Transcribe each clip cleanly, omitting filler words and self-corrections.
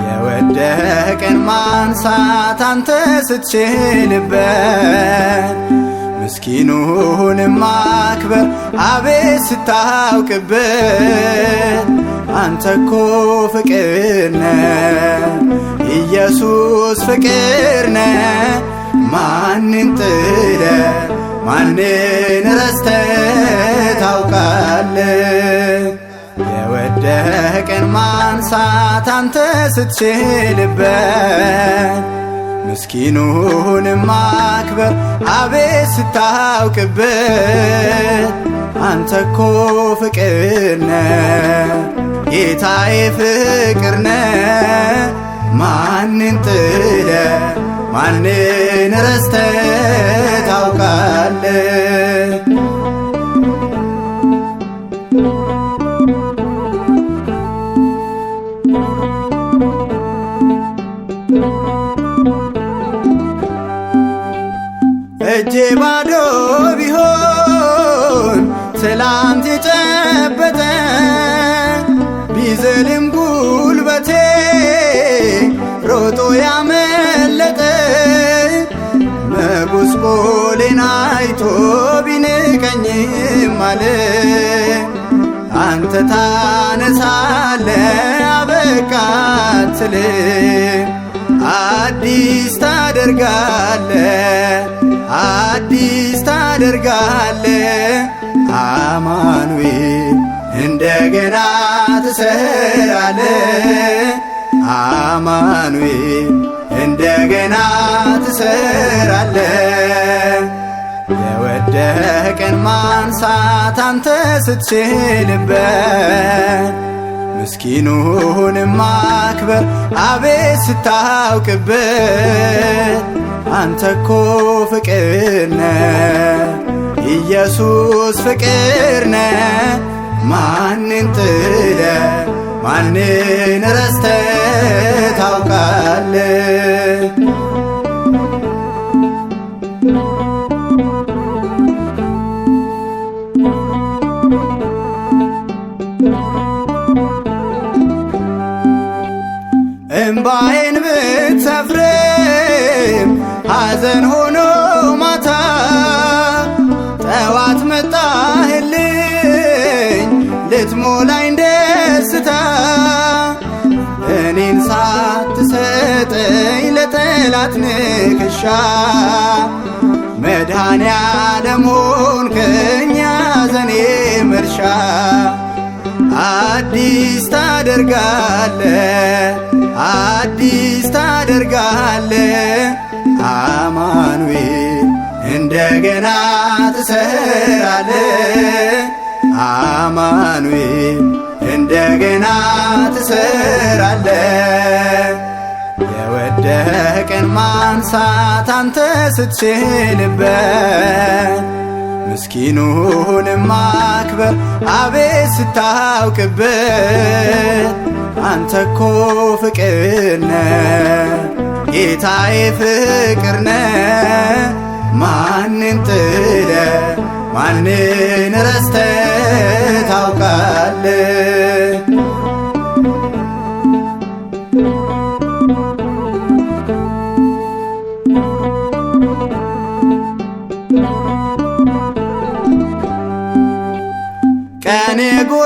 የወደቀን ማንሳት አንተ ስትችልበት፣ ምስኪኑን ማክበር አቤት ስታውቅበት። አንተ እኮ ፍቅር ነህ ኢየሱስ ፍቅር ነህ። ማንን ጥለ ማንን ረስተ ታውቃለህ? የወደቀን ማንሳት አንተ ስትችልበት፣ ምስኪኑን ማክበር አቤት ስታውቅበት። አንተ እኮ ፍቅር ነህ ጌታዬ ፍቅር ነህ። ማንን ጥለ ማንን ረስተ ታውቃለህ? እጄ ባዶ ቢሆን ትላንት የጨበጠ፣ ቢዝልም ጉልበቴ ሮጦ ያመለጠ፣ መጉስቆሌን አይቶ ቢንቀኝም አለ፣ አንተ ታነሳለ አበቃ አትልም። አዲስ ታደርጋለ አዲስ ታደርጋለ፣ አማኑኤል እንደገና ትሰራለ፣ አማኑኤል እንደገና ትሰራለ። የወደቀን ማንሳት አንተ ስትችልበት፣ ምስኪኑን ማክበር አቤት ስታውቅበት። አንተ እኮ ፍቅር ነህ ኢየሱስ ፍቅር ነህ። ማንን ጥለ ማንን ረስተ ታውቃለህ? እምባዬን ብትሰፍርም ሐዘን ሆኖ ማታ፣ ጠዋት መጣህልኝ ልትሞላኝ ደስታ። እኔን ሳትሰጠኝ ለጠላት ንክሻ፣ መድኃኔዓለም ሆንከኝ ሐዘኔ መርሻ። አዲስ ታደርጋለ አዲስ ታደርጋለ፣ አማኑኤል እንደገና ትሰራለ፣ አማኑኤል እንደገና ትሰራለ። የወደቀን ማንሳት አንተ ስትችልበት፣ ምስኪኑን ማክበር አቤት ስታውቅበት። አንተ እኮ ፍቅር ነህ ጌታዬ ፍቅር ነህ። ማንን ጥለ ማንን ረስተ ታውቃለህ? ቀን የጎደለለት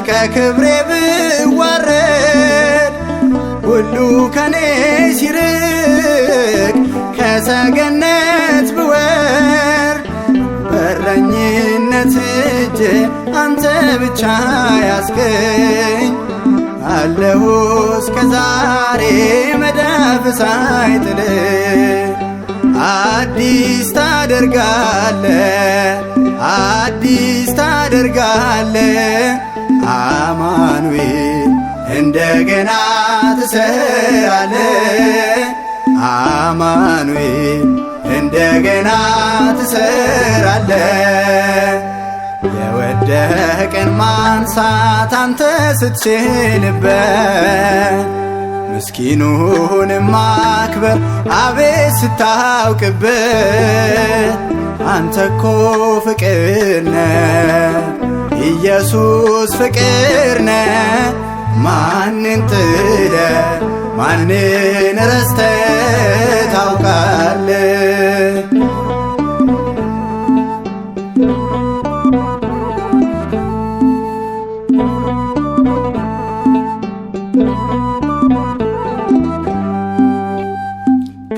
ከክብሬ ብዋረድ፣ ሁሉ ከኔ ሲርቅ ከሰገነት ብወርድ፣ በረኝነት እጅ አንተ ብቻ ያስገኝ አለሁ እስከ ዛሬ መዳፍ ሳይጥል። አዲስ ታደርጋለ አዲስ ታደርጋለ፣ አማኑኤል እንደገና ትሰራለ፣ አማኑኤል እንደገና ትሰራለ። የወደቀን ማንሳት አንተ ስትችልበት፣ ምስኪኑን ማክበር አቤት ስታውቅበት። አንተ እኮ ፍቅር ነህ ኢየሱስ ፍቅር ነህ። ማንን ጥለ ማንን ረስተ ታውቃለህ?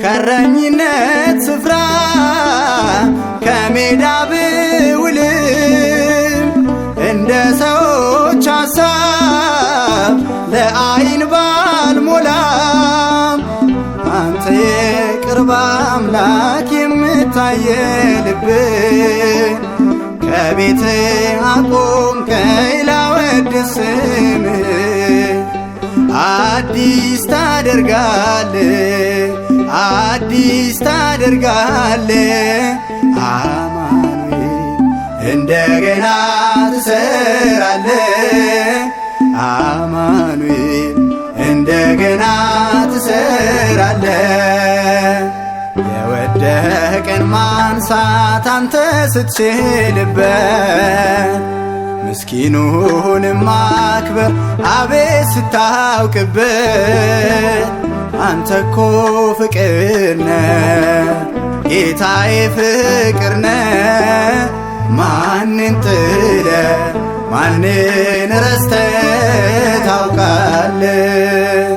ከእረኝነት ስፍራ ከሜዳ ብውልም እንደ ሰዎች ሐሳብ ለዓይን ባልሞላም፣ አንተ የቅርብ አምላክ የምታየ ልብ ከቤት አቆምከኝ ላወድስ ስምህ። አዲስ ታደርጋለ አዲስ ታደርጋለ አማኑኤል እንደገና ትሰራለ። አማኑኤል እንደገና ትሰራለ። የወደቀን ማንሳት አንተ ስትችልበት፣ ምስኪኑን ማክበር አቤት ስታውቅበት። አንተ እኮ ፍቅር ነህ ጌታዬ ፍቅር ነህ። ማንን ጥለ ማንን ረስተ ታውቃለህ?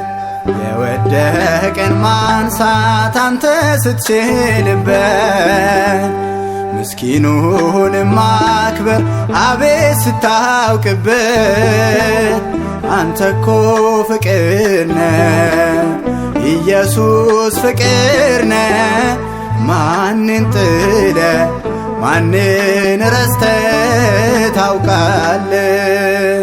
የወደቀን ማንሳት አንተ ስትችልበት፣ ምስኪኑን ማክበር አቤት ስታውቅበት። አንተ እኮ ፍቅር ነህ ኢየሱስ ፍቅር ነህ። ማንን ጥለ ማንን ረስተ ታውቃለህ?